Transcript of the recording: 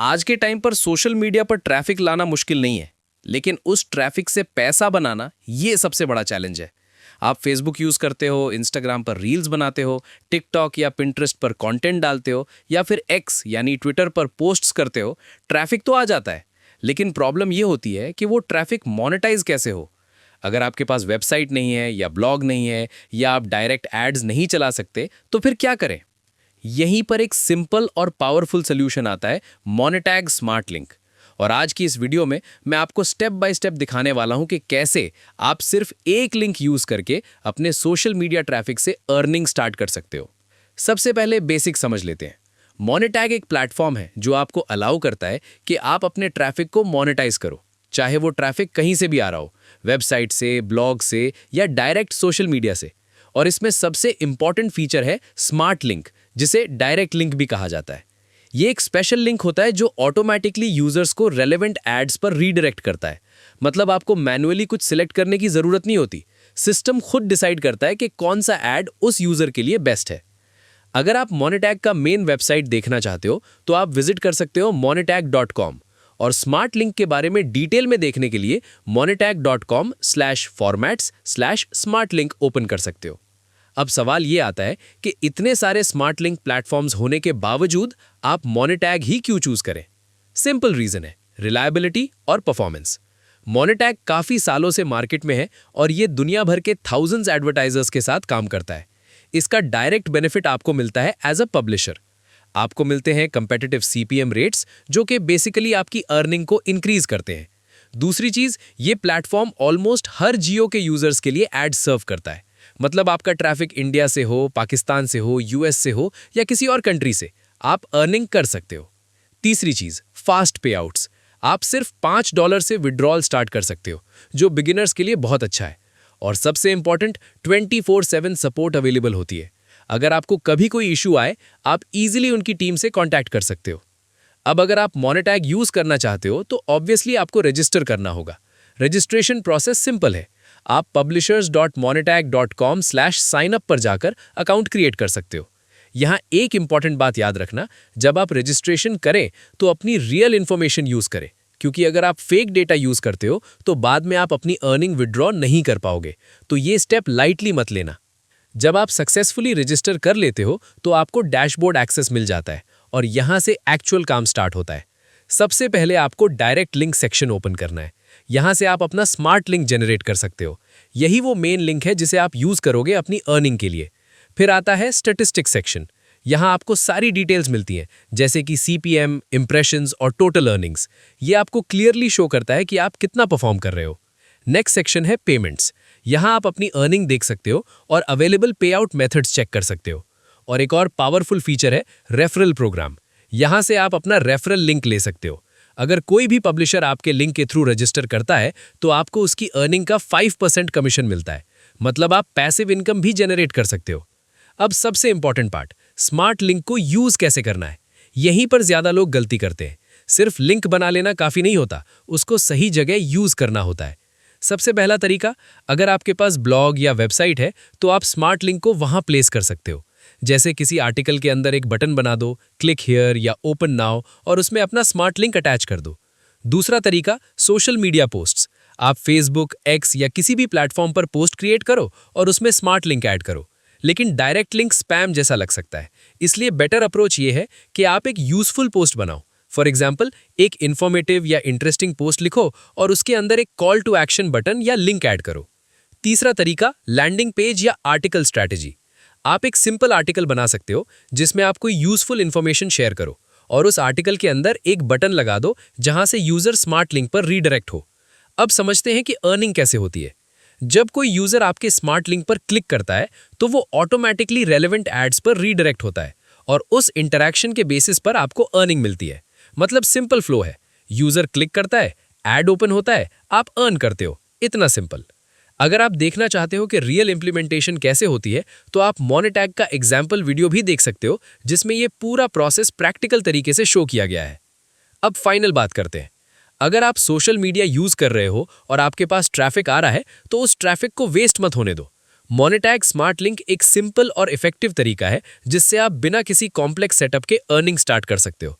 आज के टाइम पर सोशल मीडिया पर ट्रैफिक लाना मुश्किल नहीं है, लेकिन उस ट्रैफिक से पैसा बनाना ये सबसे बड़ा चैलेंज है। आप फेसबुक यूज़ करते हो, इंस्टाग्राम पर रील्स बनाते हो, टिकटॉक या पिंटरेस्ट पर कंटेंट डालते हो, या फिर एक्स यानी ट्विटर पर पोस्ट्स करते हो। ट्रैफिक तो आ जाता है, लेकिन प्रॉब्लम ये होती है कि वो ट्रैफिक मोनेटाइज कैसे हो। अगर आपके पास वेबसाइट नहीं है या ब्लॉग नहीं है या आप डायरेक्ट एड्स नहीं चला सकते, तो फिर क्या करें? यहीं पर एक सिंपल और पावरफुल सोल्यूशन आता है, मोनेटैग स्मार्ट लिंक। और आज की इस वीडियो में मैं आपको स्टेप बाय स्टेप दिखाने वाला हूं कि कैसे आप सिर्फ एक लिंक यूज करके अपने सोशल मीडिया ट्रैफिक से अर्निंग स्टार्ट कर सकते हो। सबसे पहले बेसिक समझ लेते हैं। मोनेटैग एक प्लेटफॉर्म है जो आपको अलाउ करता है कि आप अपने ट्रैफिक को मोनेटाइज करो, चाहे वो ट्रैफिक कहीं से भी आ रहा हो, वेबसाइट से, ब्लॉग से या डायरेक्ट सोशल मीडिया से। और इसमें सबसे इंपॉर्टेंट फीचर है स्मार्ट लिंक, जिसे डायरेक्ट लिंक भी कहा जाता है। ये एक स्पेशल लिंक होता है जो ऑटोमेटिकली यूजर्स को रेलेवेंट एड्स पर रीडायरेक्ट करता है। मतलब आपको मैन्युअली कुछ सिलेक्ट करने की जरूरत नहीं होती, सिस्टम खुद डिसाइड करता है कि कौन सा एड उस यूजर के लिए बेस्ट है। अगर आप मोनेटैग का मेन वेबसाइट देखना चाहते हो तो आप विजिट कर सकते हो monetag.com, और स्मार्ट लिंक के बारे में डिटेल में देखने के लिए monetag.com/formats/smartlink ओपन कर सकते हो। अब सवाल ये आता है कि इतने सारे स्मार्ट लिंक प्लेटफॉर्म्स होने के बावजूद आप मोनेटैग ही क्यों चूज करें? सिंपल रीजन है, रिलायबिलिटी और परफॉर्मेंस। मोनेटैग काफी सालों से मार्केट में है और ये दुनिया भर के थाउजेंड्स एडवर्टाइजर्स के साथ काम करता है। इसका डायरेक्ट बेनिफिट आपको मिलता है एज अ पब्लिशर। आपको मिलते हैं कंपेटिटिव सीपीएम रेट्स, जो कि बेसिकली आपकी अर्निंग को इंक्रीज करते हैं। दूसरी चीज, ये प्लेटफॉर्म ऑलमोस्ट हर जियो के यूजर्स के लिए एड सर्व करता है। मतलब आपका ट्रैफिक इंडिया से हो, पाकिस्तान से हो, यूएस से हो या किसी और कंट्री से, आप अर्निंग कर सकते हो। तीसरी चीज, फास्ट पे आउट्स। आप सिर्फ $5 से विड्रॉल स्टार्ट कर सकते हो, जो बिगिनर्स के लिए बहुत अच्छा है। और सबसे इंपॉर्टेंट, 24/7 सपोर्ट अवेलेबल होती है। अगर आपको कभी कोई इशू आए, आप इजीली उनकी टीम से कांटेक्ट कर सकते हो। अब अगर आप मोनेटैग यूज करना चाहते हो तो ऑब्वियसली आपको रजिस्टर करना होगा। रजिस्ट्रेशन प्रोसेस सिंपल है। आप publishers.monetag.com/signup पर जाकर अकाउंट क्रिएट कर सकते हो। यहाँ एक इंपॉर्टेंट बात याद रखना, जब आप रजिस्ट्रेशन करें तो अपनी रियल इंफॉर्मेशन यूज करें, क्योंकि अगर आप फेक डेटा यूज करते हो तो बाद में आप अपनी अर्निंग विड्रॉ नहीं कर पाओगे। तो ये स्टेप लाइटली मत लेना। जब आप सक्सेसफुली रजिस्टर कर लेते हो तो आपको डैशबोर्ड एक्सेस मिल जाता है और यहाँ से एक्चुअल काम स्टार्ट होता है। सबसे पहले आपको डायरेक्ट लिंक सेक्शन ओपन करना है। यहाँ से आप अपना स्मार्ट लिंक जनरेट कर सकते हो। यही वो मेन लिंक है जिसे आप यूज करोगे अपनी अर्निंग के लिए। फिर आता है स्टैटिस्टिक्स सेक्शन। यहाँ आपको सारी डिटेल्स मिलती हैं, जैसे कि सीपीएम, इंप्रेशंस और टोटल अर्निंग्स। ये आपको क्लियरली शो करता है कि आप कितना परफॉर्म कर रहे हो। नेक्स्ट सेक्शन है पेमेंट्स। यहाँ आप अपनी अर्निंग देख सकते हो और अवेलेबल पे आउट मेथड्स चेक कर सकते हो। और एक और पावरफुल फीचर है रेफरल प्रोग्राम। यहाँ से आप अपना रेफरल लिंक ले सकते हो। अगर कोई भी पब्लिशर आपके लिंक के थ्रू रजिस्टर करता है तो आपको उसकी अर्निंग का 5% कमीशन मिलता है। मतलब आप पैसिव इनकम भी जनरेट कर सकते हो। अब सबसे इंपॉर्टेंट पार्ट, स्मार्ट लिंक को यूज कैसे करना है। यहीं पर ज्यादा लोग गलती करते हैं। सिर्फ लिंक बना लेना काफी नहीं होता, उसको सही जगह यूज करना होता है। सबसे पहला तरीका, अगर आपके पास ब्लॉग या वेबसाइट है तो आप स्मार्ट लिंक को वहां प्लेस कर सकते हो। जैसे किसी आर्टिकल के अंदर एक बटन बना दो, क्लिक हियर या ओपन नाउ, और उसमें अपना स्मार्ट लिंक अटैच कर दो। दूसरा तरीका, सोशल मीडिया पोस्ट्स। आप फेसबुक, एक्स या किसी भी प्लेटफॉर्म पर पोस्ट क्रिएट करो और उसमें स्मार्ट लिंक ऐड करो। लेकिन डायरेक्ट लिंक स्पैम जैसा लग सकता है, इसलिए बेटर अप्रोच ये है कि आप एक यूजफुल पोस्ट बनाओ। फॉर एग्जाम्पल, एक इन्फॉर्मेटिव या इंटरेस्टिंग पोस्ट लिखो और उसके अंदर एक कॉल टू एक्शन बटन या लिंक ऐड करो। तीसरा तरीका, लैंडिंग पेज या आर्टिकल स्ट्रैटेजी। आप एक सिंपल आर्टिकल बना सकते हो जिसमें आप कोई यूजफुल इंफॉर्मेशन शेयर करो और उस आर्टिकल के अंदर एक बटन लगा दो जहां से यूजर स्मार्ट लिंक पर रीडायरेक्ट हो। अब समझते हैं कि अर्निंग कैसे होती है। जब कोई यूजर आपके स्मार्ट लिंक पर क्लिक करता है तो वो ऑटोमेटिकली रेलेवेंट एड्स पर रीडायरेक्ट होता है और उस इंटरैक्शन के बेसिस पर आपको अर्निंग मिलती है। मतलब सिंपल फ्लो है, यूजर क्लिक करता है, एड ओपन होता है, आप अर्न करते हो। इतना सिंपल। अगर आप देखना चाहते हो कि रियल इंप्लीमेंटेशन कैसे होती है तो आप मोनेटैग का एग्जाम्पल वीडियो भी देख सकते हो, जिसमें ये पूरा प्रोसेस प्रैक्टिकल तरीके से शो किया गया है। अब फाइनल बात करते हैं। अगर आप सोशल मीडिया यूज कर रहे हो और आपके पास ट्रैफिक आ रहा है तो उस ट्रैफिक को वेस्ट मत होने दो। मोनेटैग स्मार्ट लिंक एक सिंपल और इफेक्टिव तरीका है जिससे आप बिना किसी कॉम्प्लेक्स सेटअप के अर्निंग स्टार्ट कर सकते हो।